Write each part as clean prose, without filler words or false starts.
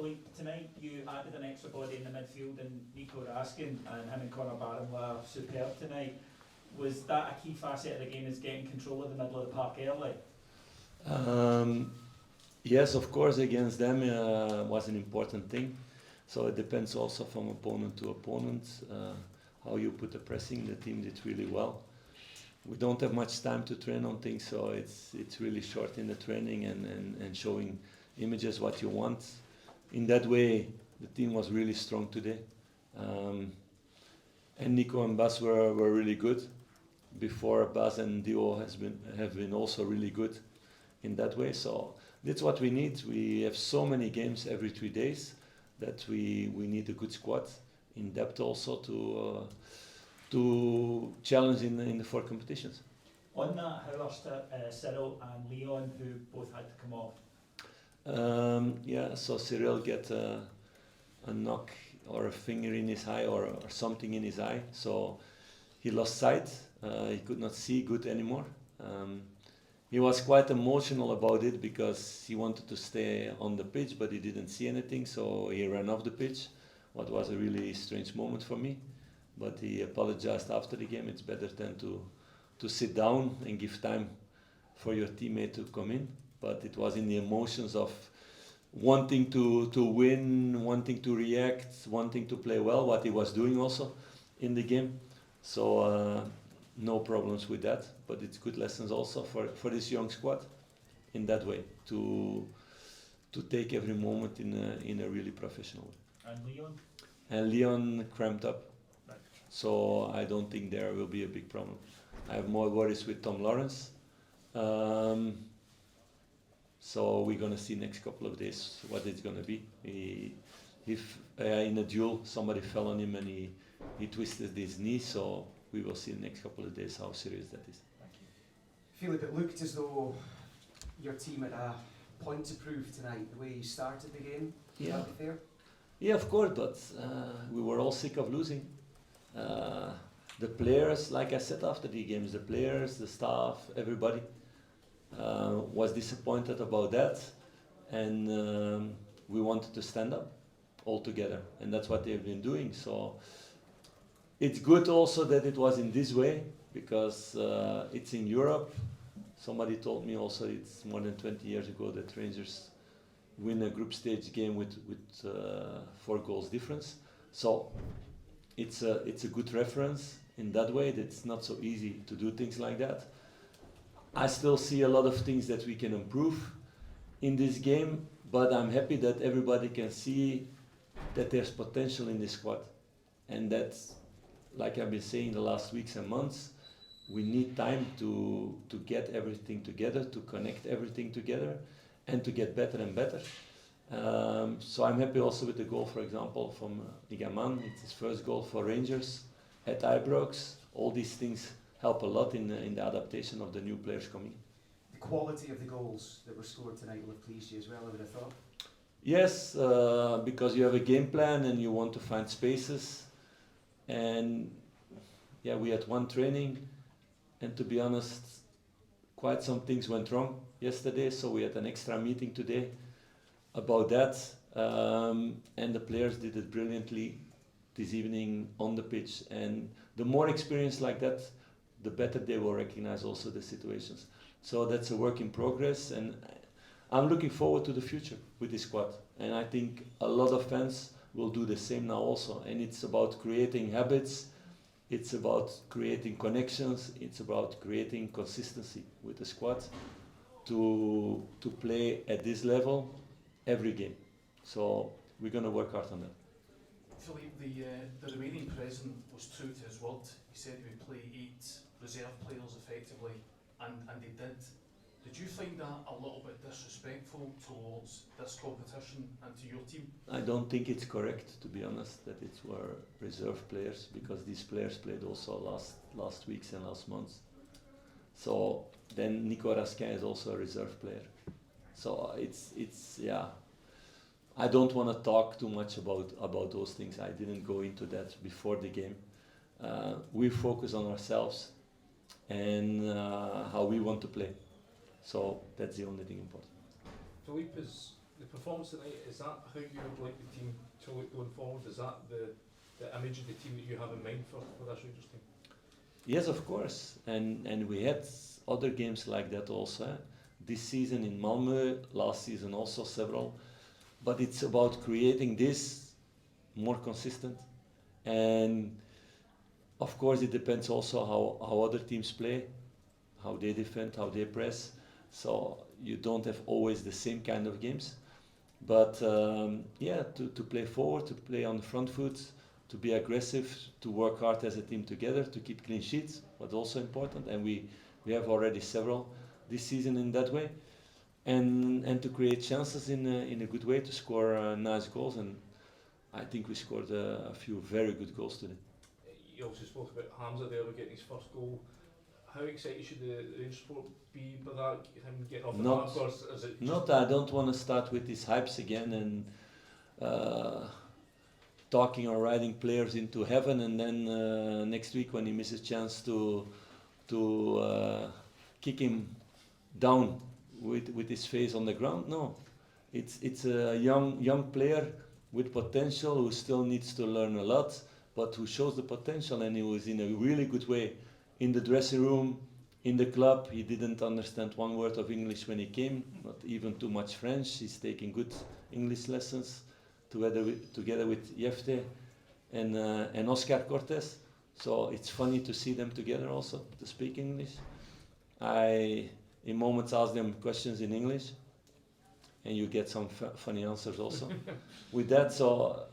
Philippe, tonight you added an extra body in the midfield and Nico Raskin, and him and Conor Barron were superb tonight. Was that a key facet of the game, is getting control of the middle of the park early? Yes, of course, against them was an important thing. So it depends also from opponent to opponent, how you put the pressing. The team did really well. We don't have much time to train on things, so it's really short in the training and showing images what you want. In that way, the team was really strong today. And Nico and Bas were really good. Before, Bas and Dio have been also really good in that way. So that's what we need. We have so many games every 3 days that we need a good squad in depth also to challenge in the 4 competitions. On that, how are Cyril and Leon, who both had to come off? Yeah, so Cyril get a knock or a finger in his eye or something in his eye, so he lost sight. He could not see good anymore. He was quite emotional about it because he wanted to stay on the pitch, but he didn't see anything, so he ran off the pitch. What was a really strange moment for me, but he apologized after the game. It's better than to sit down and give time for your teammate to come in. But it was in the emotions of wanting to win, wanting to react, wanting to play well, what he was doing also in the game. So no problems with that, but it's good lessons also for this young squad in that way to take every moment in a really professional way. And Leon? And Leon cramped up, Right. so I don't think there will be a big problem. I have more worries with Tom Lawrence. So we're gonna see next couple of days what it's gonna be. If in a duel somebody fell on him and he twisted his knee, so we will see the next couple of days how serious that is. Thank you. Philippe, it looked as though your team had a point to prove tonight, the way you started the game. Yeah. Would that be fair? Yeah, of course, but we were all sick of losing. The players, like I said after the games, the players, the staff, everybody was disappointed about that, and we wanted to stand up all together, and that's what they've been doing. So it's good also that it was in this way because it's in Europe. Somebody told me also it's more than 20 years ago that Rangers win a group stage game with 4 goals difference. So it's a good reference in that way. That it's not so easy to do things like that. I still see a lot of things that we can improve in this game, but I'm happy that everybody can see that there's potential in this squad, and that's, like I've been saying the last weeks and months, we need time to get everything together, to connect everything together, and to get better and better. So I'm happy also with the goal, for example, from Igaman. It's his first goal for Rangers at Ibrox. All these things help a lot in the adaptation of the new players coming. The quality of the goals that were scored tonight will have pleased you as well, I would have thought. Yes, because you have a game plan and you want to find spaces. And yeah, we had one training, and to be honest, quite some things went wrong yesterday, so we had an extra meeting today about that, and the players did it brilliantly this evening on the pitch. And the more experience like that, the better they will recognize also the situations. So that's a work in progress, and I'm looking forward to the future with this squad. And I think a lot of fans will do the same now also. And it's about creating habits, it's about creating connections, it's about creating consistency with the squad to play at this level every game. So we're going to work hard on that. Philippe, the Romanian president was true to his word. He said he would play 8 reserve players effectively, and they did. Did you find that a little bit disrespectful towards this competition and to your team? I don't think it's correct, to be honest, that it were reserve players, because these players played also last weeks and last months. So then Nico Raskin is also a reserve player. So it's yeah. I don't want to talk too much about those things. I didn't go into that before the game. We focus on ourselves and how we want to play. So that's the only thing important. Philippe, is the performance tonight, is that how you would like the team to look going forward? Is that the image of the team that you have in mind for this Rangers team? Yes, of course, and we had other games like that also. This season in Malmö, last season also several, but it's about creating this more consistent, and of course it depends also how other teams play, how they defend, how they press. So you don't have always the same kind of games, but to play forward, to play on the front foot, to be aggressive, to work hard as a team together, to keep clean sheets, but also important, and we have already several this season in that way, and to create chances in a good way, to score nice goals, and I think we scored a few very good goals today. You also spoke about Hamza there getting his first goal. How excited should the Rangers support be by that, him getting off the mark, or is it just... I don't want to start with these hypes again and talking or riding players into heaven, and then next week when he misses a chance to kick him down with his face on the ground. No, it's a young player with potential who still needs to learn a lot, but who shows the potential, and he was in a really good way in the dressing room, in the club. He didn't understand one word of English when he came, not even too much French. He's taking good English lessons together with Jefte and Oscar Cortes. So it's funny to see them together also, to speak English. I, in moments, ask them questions in English, and you get some funny answers also with that. So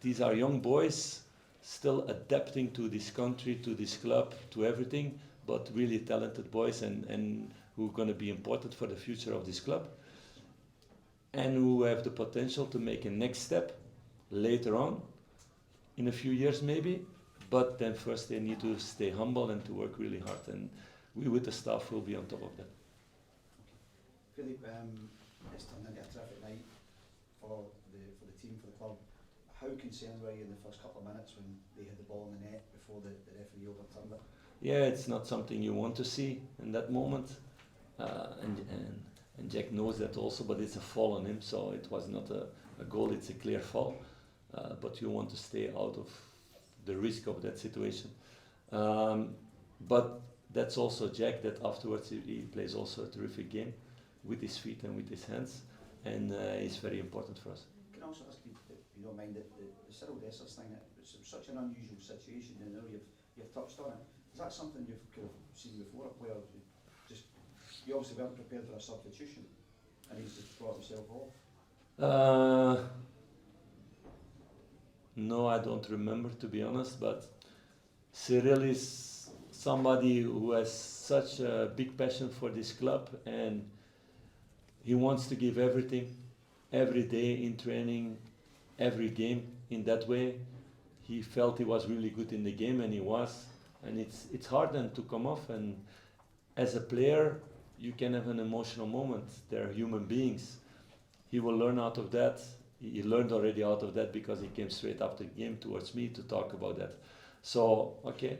these are young boys still adapting to this country, to this club, to everything, but really talented boys, and who are going to be important for the future of this club, and who have the potential to make a next step later on, in a few years maybe, but then first they need to stay humble and to work really hard, and we with the staff will be on top of that. Philippe, it's turned into a terrific night for the team, for the club. How concerned were you in the first couple of minutes when they had the ball in the net before the referee overturned it? Yeah, it's not something you want to see in that moment, and Jack knows that also, but it's a fall on him, so it was not a goal, it's a clear fall, but you want to stay out of the risk of that situation. But that's also Jack, that afterwards he plays also a terrific game with his feet and with his hands, and he's very important for us. Can I also ask you, if you don't mind, the Cyril Dessers thing, it's such an unusual situation, and now you've touched on it. Is that something you've kind of seen before, where you obviously weren't prepared for a substitution, and he's just brought himself off? No, I don't remember, to be honest, but Cyril is somebody who has such a big passion for this club, and he wants to give everything, every day in training, every game in that way. He felt he was really good in the game, and he was, and it's hard then to come off, and as a player you can have an emotional moment. They're human beings. He will learn out of that. He learned already out of that, because he came straight after the game towards me to talk about that. So, okay,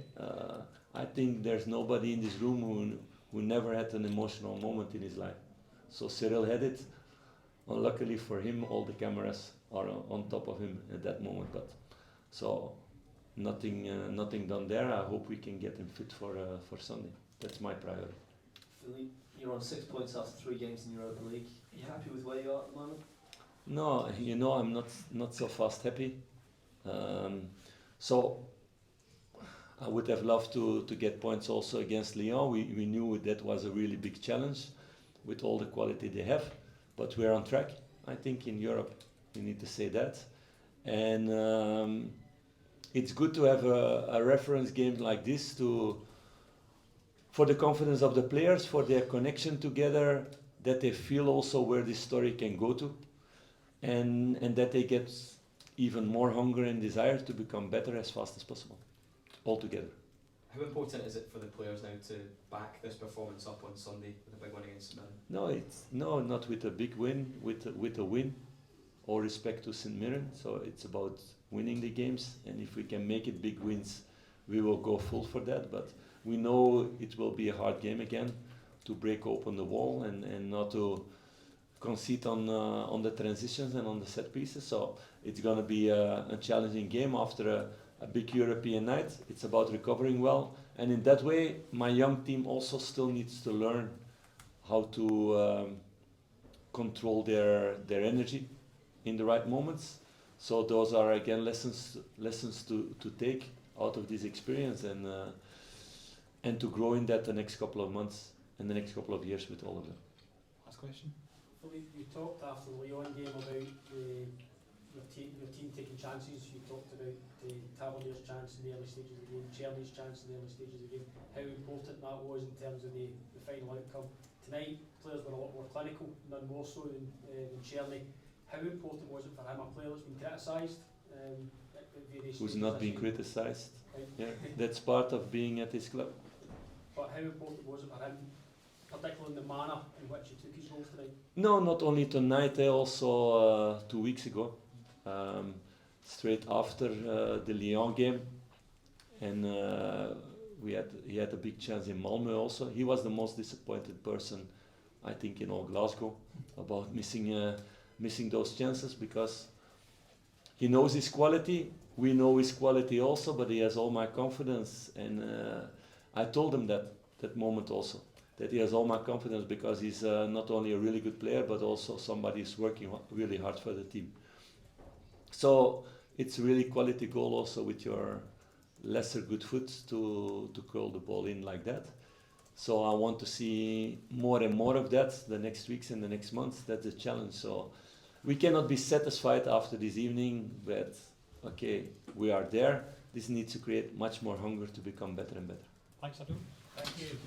I think there's nobody in this room who never had an emotional moment in his life. So Cyril had it. Unluckily for him, all the cameras are on top of him at that moment. But so nothing done there. I hope we can get him fit for Sunday. That's my priority. Philippe, you're on 6 points after 3 games in Europa League. Are you happy with where you are at the moment? No, I'm not so fast happy. So I would have loved to get points also against Lyon. We knew that was a really big challenge with all the quality they have, but we're on track. I think in Europe we need to say that, and it's good to have a reference game like this for the confidence of the players, for their connection together, that they feel also where this story can go to, and that they get even more hunger and desire to become better as fast as possible, all together. How important is it for the players now to back this performance up on Sunday with a big win against St Mirren? No, not with a big win, with a win. All respect to St Mirren, so it's about winning the games, and if we can make it big wins, we will go full for that. But we know it will be a hard game again, to break open the wall and not to concede on the transitions and on the set pieces. So it's going to be a challenging game after a big European night. It's about recovering well, and in that way, my young team also still needs to learn how to control their energy in the right moments. So those are again lessons to take out of this experience, and to grow in that the next couple of months and the next couple of years with all of them. Last question. Philippe, you talked after the Lyon game about your team taking chances. You talked about the Tavernier's chance in the early stages of the game, Czerny's chance in the early stages of the game, how important that was in terms of the final outcome. Tonight, players were a lot more clinical, none more so than Czerny. How important was it for him, a player that's been criticised? Who's not being criticised? Yeah, that's part of being at his club. But how important was it for him, particularly in the manner in which he took his goals tonight? No, not only tonight, also 2 weeks ago, straight after the Lyon game, and he had a big chance in Malmö also. He was the most disappointed person, I think, in all Glasgow about missing those chances, because he knows his quality. We know his quality also, but he has all my confidence, and I told him that moment also, that he has all my confidence, because he's not only a really good player, but also somebody who's working really hard for the team. So it's really quality goal also with your lesser good foot to curl the ball in like that. So I want to see more and more of that the next weeks and the next months. That's a challenge. So we cannot be satisfied after this evening, but okay, we are there. This needs to create much more hunger to become better and better. Thanks, everyone. Thank you.